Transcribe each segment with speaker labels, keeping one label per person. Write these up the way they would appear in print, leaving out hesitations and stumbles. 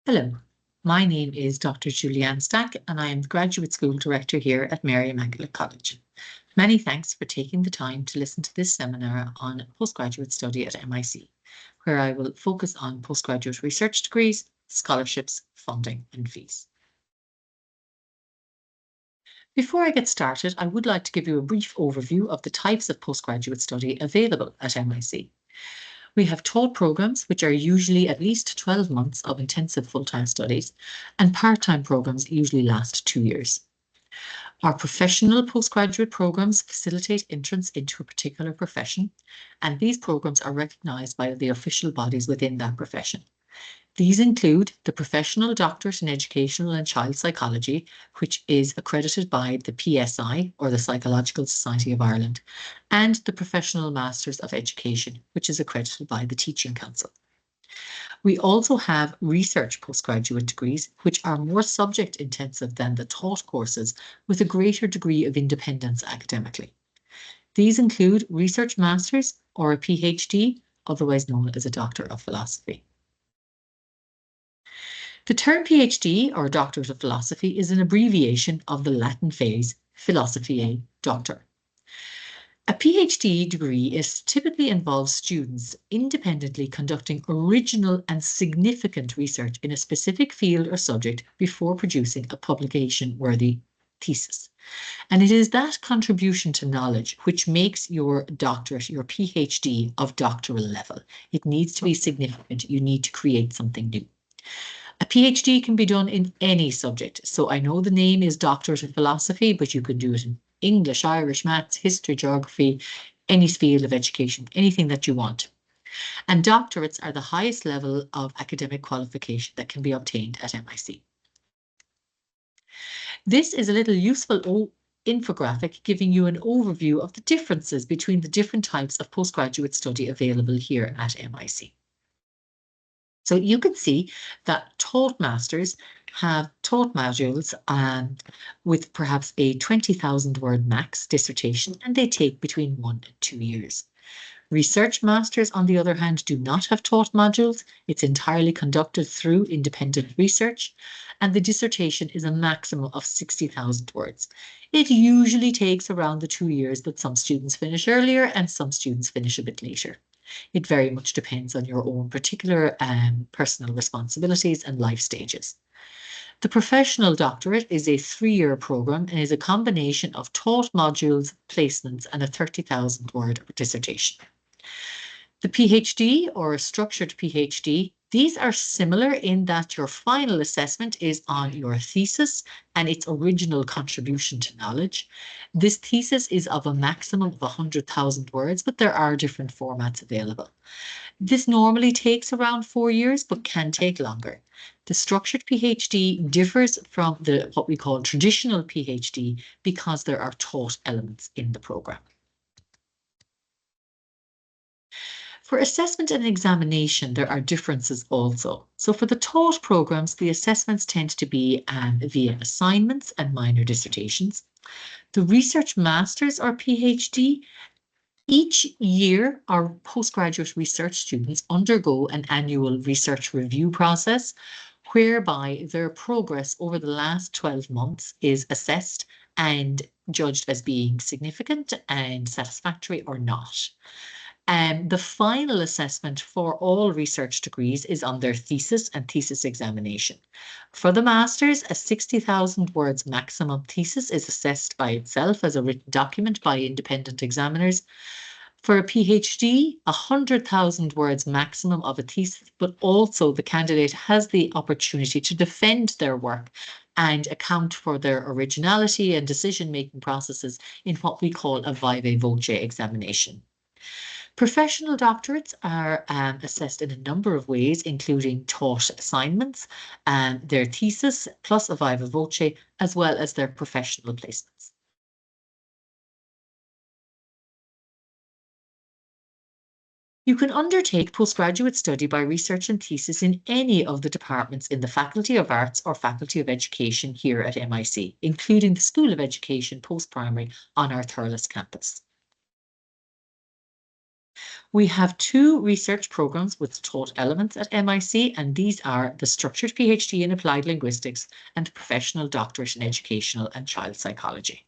Speaker 1: Hello, my name is Dr. Juliane Stack, and I am the Graduate School Director here at Mary Immaculate College. Many thanks for taking the time to listen to this seminar on postgraduate study at MIC, where I will focus on postgraduate research degrees, scholarships, funding, and fees. Before I get started, I would like to give you a brief overview of the types of postgraduate study available at MIC. We have taught programs, which are usually at least 12 months of intensive full-time studies, and part-time programs usually last 2 years. Our professional postgraduate programs facilitate entrance into a particular profession, and these programs are recognised by the official bodies within that profession. These include the Professional Doctorate in Educational and Child Psychology, which is accredited by the PSI, or the Psychological Society of Ireland, and the Professional Masters of Education, which is accredited by the Teaching Council. We also have research postgraduate degrees, which are more subject intensive than the taught courses, with a greater degree of independence academically. These include Research Masters or a PhD, otherwise known as a Doctor of Philosophy. The term PhD, or Doctorate of Philosophy, is an abbreviation of the Latin phrase Philosophiae Doctor. A PhD degree typically involves students independently conducting original and significant research in a specific field or subject before producing a publication-worthy thesis. And it is that contribution to knowledge which makes your doctorate, your PhD, of doctoral level. It needs to be significant. You need to create something new. A PhD can be done in any subject. So I know the name is Doctorate of Philosophy, but you can do it in English, Irish, maths, history, geography, any field of education, anything that you want. And doctorates are the highest level of academic qualification that can be obtained at MIC. This is a little useful infographic giving you an overview of the differences between the different types of postgraduate study available here at MIC. So you can see that taught masters have taught modules with perhaps a 20,000 word max dissertation, and they take between 1 and 2 years. Research masters, on the other hand, do not have taught modules. It's entirely conducted through independent research, and the dissertation is a maximum of 60,000 words. It usually takes around the 2 years, but some students finish earlier and some students finish a bit later. It very much depends on your own particular personal responsibilities and life stages. The professional doctorate is a 3-year program and is a combination of taught modules, placements, and a 30,000 word dissertation. The PhD, or a structured PhD, these are similar in that your final assessment is on your thesis and its original contribution to knowledge. This thesis is of a maximum of 100,000 words, but there are different formats available. This normally takes around 4 years, but can take longer. The structured PhD differs from what we call traditional PhD because there are taught elements in the program. For assessment and examination, there are differences also. So for the taught programs, the assessments tend to be via assignments and minor dissertations. The research masters or PhD, each year our postgraduate research students undergo an annual research review process whereby their progress over the last 12 months is assessed and judged as being significant and satisfactory or not. The final assessment for all research degrees is on their thesis and thesis examination. For the masters, a 60,000 words maximum thesis is assessed by itself as a written document by independent examiners. For a PhD, 100,000 words maximum of a thesis, but also the candidate has the opportunity to defend their work and account for their originality and decision-making processes in what we call a viva voce examination. Professional doctorates are assessed in a number of ways, including taught assignments, their thesis, plus a viva voce, as well as their professional placements. You can undertake postgraduate study by research and thesis in any of the departments in the Faculty of Arts or Faculty of Education here at MIC, including the School of Education Post-Primary on our Thurles campus. We have 2 research programs with taught elements at MIC, and these are the Structured PhD in Applied Linguistics and Professional Doctorate in Educational and Child Psychology.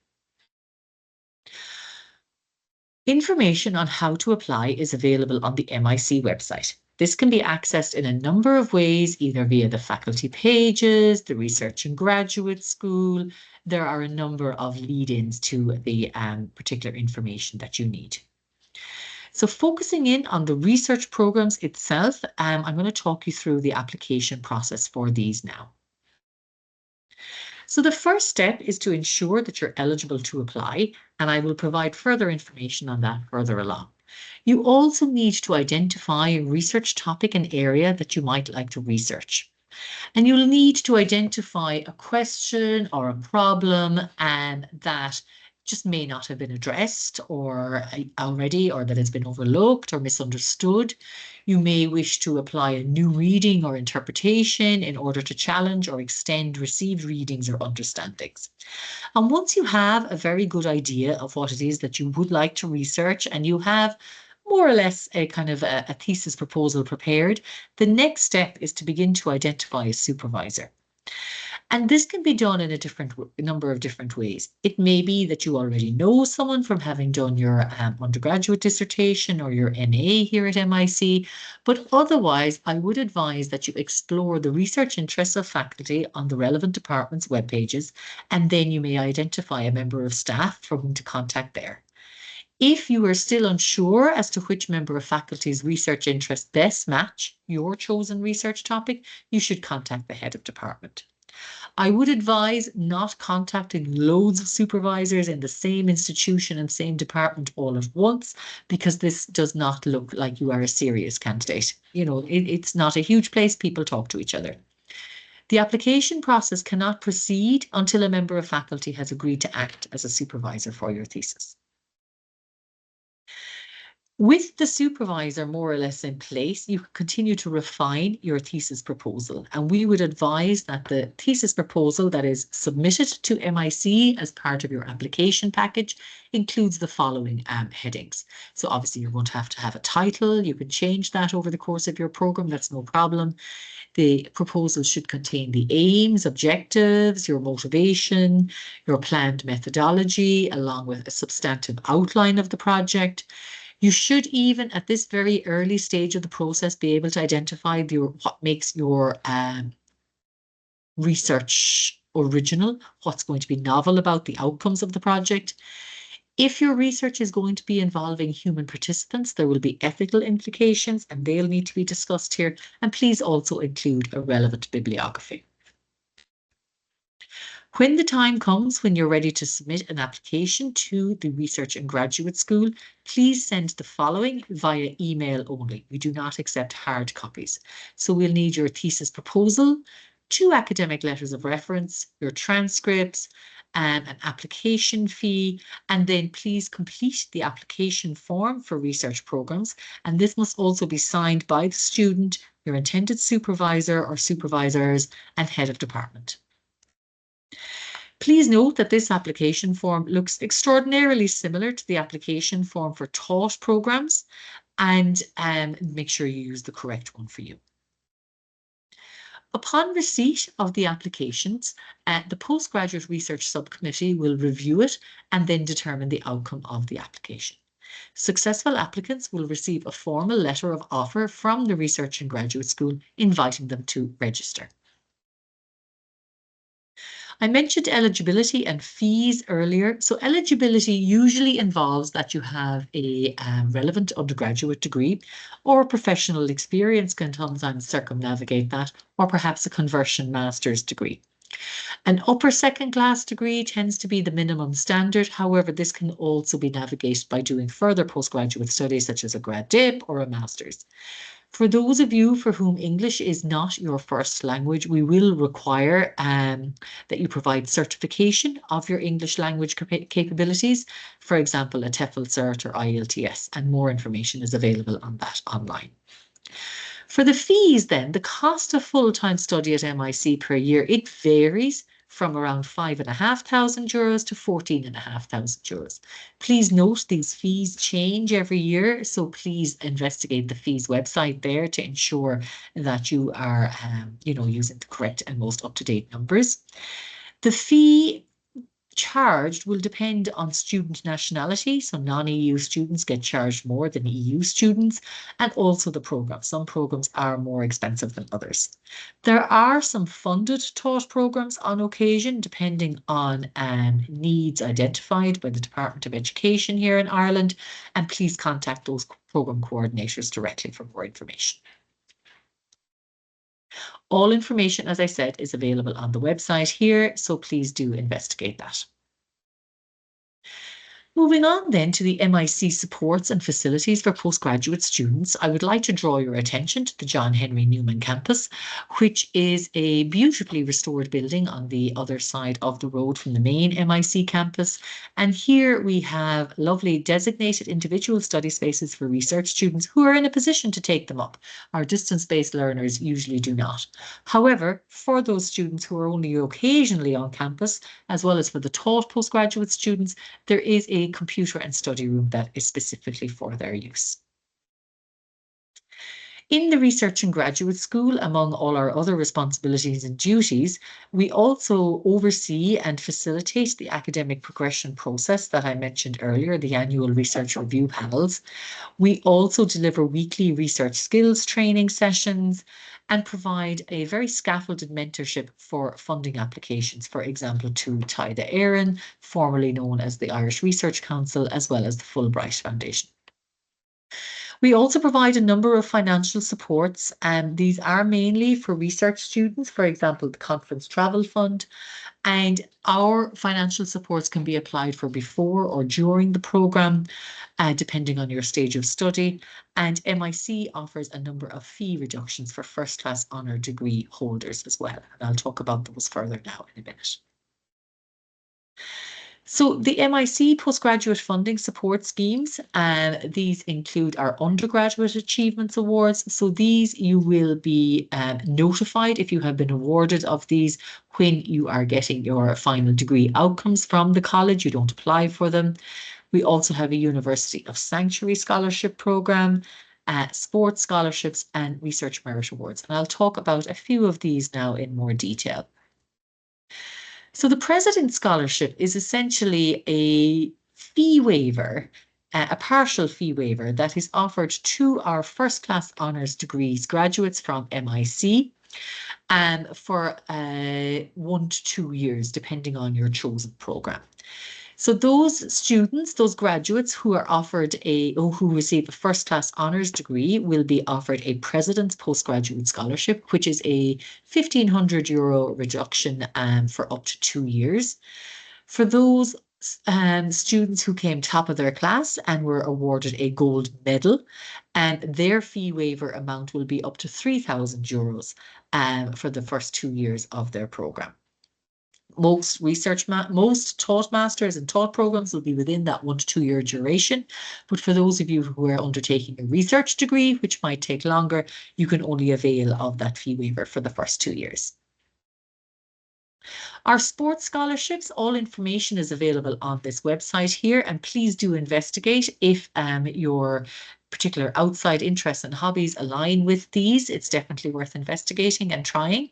Speaker 1: Information on how to apply is available on the MIC website. This can be accessed in a number of ways, either via the faculty pages, the Research and Graduate School. There are a number of lead-ins to the particular information that you need. So focusing in on the research programs itself, I'm going to talk you through the application process for these now. So the first step is to ensure that you're eligible to apply, and I will provide further information on that further along. You also need to identify a research topic and area that you might like to research. And you'll need to identify a question or a problem that just may not have been addressed or already, or that has been overlooked or misunderstood. You may wish to apply a new reading or interpretation in order to challenge or extend received readings or understandings. And once you have a very good idea of what it is that you would like to research, and you have more or less a kind of a thesis proposal prepared, the next step is to begin to identify a supervisor. And this can be done in a number of different ways. It may be that you already know someone from having done your undergraduate dissertation or your MA here at MIC, but otherwise I would advise that you explore the research interests of faculty on the relevant department's web pages, and then you may identify a member of staff for whom to contact there. If you are still unsure as to which member of faculty's research interests best match your chosen research topic, you should contact the head of department. I would advise not contacting loads of supervisors in the same institution and same department all at once, because this does not look like you are a serious candidate. You know, it's not a huge place. People talk to each other. The application process cannot proceed until a member of faculty has agreed to act as a supervisor for your thesis. With the supervisor more or less in place, you continue to refine your thesis proposal, and we would advise that the thesis proposal that is submitted to MIC as part of your application package includes the following headings. So obviously you're going to have a title. You can change that over the course of your program. That's no problem. The proposal should contain the aims, objectives, your motivation, your planned methodology, along with a substantive outline of the project. You should, even at this very early stage of the process, be able to identify what makes your research original, what's going to be novel about the outcomes of the project. If your research is going to be involving human participants, there will be ethical implications, and they'll need to be discussed here. And please also include a relevant bibliography. When the time comes when you're ready to submit an application to the Research and Graduate School, please send the following via email only. We do not accept hard copies. So we'll need your thesis proposal, 2 academic letters of reference, your transcripts, and an application fee, and then please complete the application form for research programs. And this must also be signed by the student, your intended supervisor or supervisors, and head of department. Please note that this application form looks extraordinarily similar to the application form for taught programs, and make sure you use the correct one for you. Upon receipt of the applications, the Postgraduate Research Subcommittee will review it and then determine the outcome of the application. Successful applicants will receive a formal letter of offer from the Research and Graduate School inviting them to register. I mentioned eligibility and fees earlier. So eligibility usually involves that you have a relevant undergraduate degree, or professional experience can sometimes circumnavigate that, or perhaps a conversion master's degree. An upper second class degree tends to be the minimum standard. However, this can also be navigated by doing further postgraduate studies such as a grad dip or a master's. For those of you for whom English is not your first language, we will require that you provide certification of your English language capabilities, for example, a TEFL cert or IELTS, and more information is available on that online. For the fees then, the cost of full-time study at MIC per year, it varies from around €5,500 to €14,500. Please note these fees change every year, so please investigate the fees website there to ensure that you are, using the correct and most up-to-date numbers. The fee charged will depend on student nationality. So non-EU students get charged more than EU students, and also the program. Some programs are more expensive than others. There are some funded taught programs on occasion, depending on needs identified by the Department of Education here in Ireland, and please contact those program coordinators directly for more information. All information, as I said, is available on the website here, so please do investigate that. Moving on then to the MIC supports and facilities for postgraduate students, I would like to draw your attention to the John Henry Newman campus, which is a beautifully restored building on the other side of the road from the main MIC campus. And here we have lovely designated individual study spaces for research students who are in a position to take them up. Our distance-based learners usually do not. However, for those students who are only occasionally on campus, as well as for the taught postgraduate students, there is a computer and study room that is specifically for their use. In the Research and Graduate School, among all our other responsibilities and duties, we also oversee and facilitate the academic progression process that I mentioned earlier, the annual research review panels. We also deliver weekly research skills training sessions and provide a very scaffolded mentorship for funding applications, for example, to Taida Éireann, formerly known as the Irish Research Council, as well as the Fulbright Foundation. We also provide a number of financial supports, and these are mainly for research students, for example, the Conference Travel Fund, and our financial supports can be applied for before or during the programme, depending on your stage of study. And MIC offers a number of fee reductions for first-class honour degree holders as well. And I'll talk about those further now in a minute. So the MIC postgraduate funding support schemes, these include our undergraduate achievements awards. So these you will be notified if you have been awarded of these when you are getting your final degree outcomes from the college. You don't apply for them. We also have a University of Sanctuary Scholarship Programme, sports scholarships and research merit awards. And I'll talk about a few of these now in more detail. So the President's Scholarship is essentially a fee waiver, a partial fee waiver that is offered to our first class honours degrees graduates from MIC for 1 to 2 years, depending on your chosen programme. So those students, those graduates who are offered who receive a first class honours degree will be offered a President's Postgraduate Scholarship, which is a €1,500 reduction for up to 2 years. For those students who came top of their class and were awarded a gold medal, and their fee waiver amount will be up to €3,000 for the first 2 years of their programme. Most taught masters and taught programs will be within that 1 to 2 year duration. But for those of you who are undertaking a research degree, which might take longer, you can only avail of that fee waiver for the first 2 years. Our sports scholarships, all information is available on this website here, and please do investigate if your particular outside interests and hobbies align with these. It's definitely worth investigating and trying.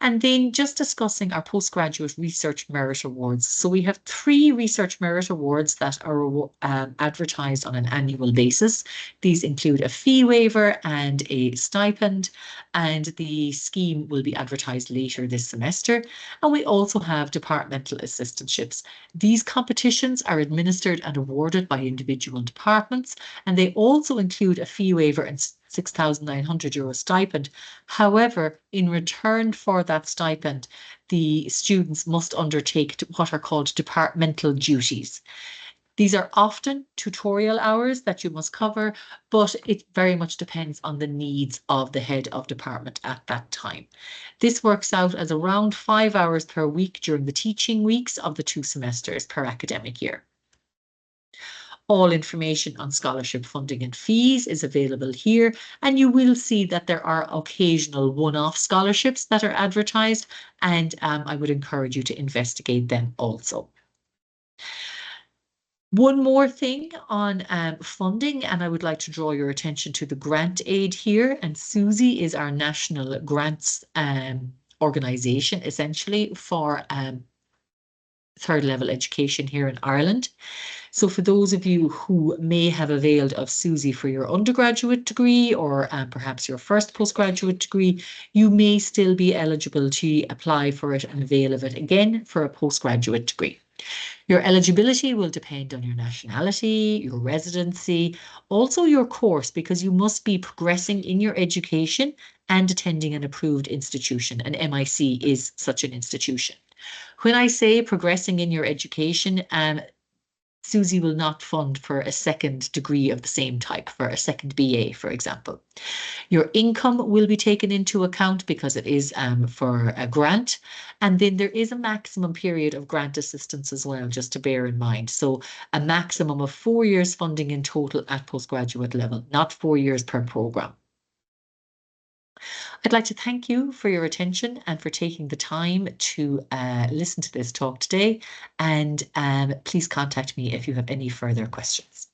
Speaker 1: And then just discussing our postgraduate research merit awards. So we have 3 research merit awards that are advertised on an annual basis. These include a fee waiver and a stipend, and the scheme will be advertised later this semester. And we also have departmental assistantships. These competitions are administered and awarded by individual departments, and they also include a fee waiver and €6,900 stipend. However, in return for that stipend, the students must undertake what are called departmental duties. These are often tutorial hours that you must cover, but it very much depends on the needs of the head of department at that time. This works out as around 5 hours per week during the teaching weeks of the 2 semesters per academic year. All information on scholarship funding and fees is available here, and you will see that there are occasional one-off scholarships that are advertised, and I would encourage you to investigate them also. One more thing on funding, and I would like to draw your attention to the grant aid here. And Susie is our national grants organisation, essentially, for third level education here in Ireland. So for those of you who may have availed of Susie for your undergraduate degree or perhaps your first postgraduate degree, you may still be eligible to apply for it and avail of it again for a postgraduate degree. Your eligibility will depend on your nationality, your residency, also your course, because you must be progressing in your education and attending an approved institution, and MIC is such an institution. When I say progressing in your education, Susie will not fund for a second degree of the same type, for a second BA, for example. Your income will be taken into account because it is for a grant. And then there is a maximum period of grant assistance as well, just to bear in mind. So a maximum of 4 years funding in total at postgraduate level, not 4 years per programme. I'd like to thank you for your attention and for taking the time to listen to this talk today. And please contact me if you have any further questions.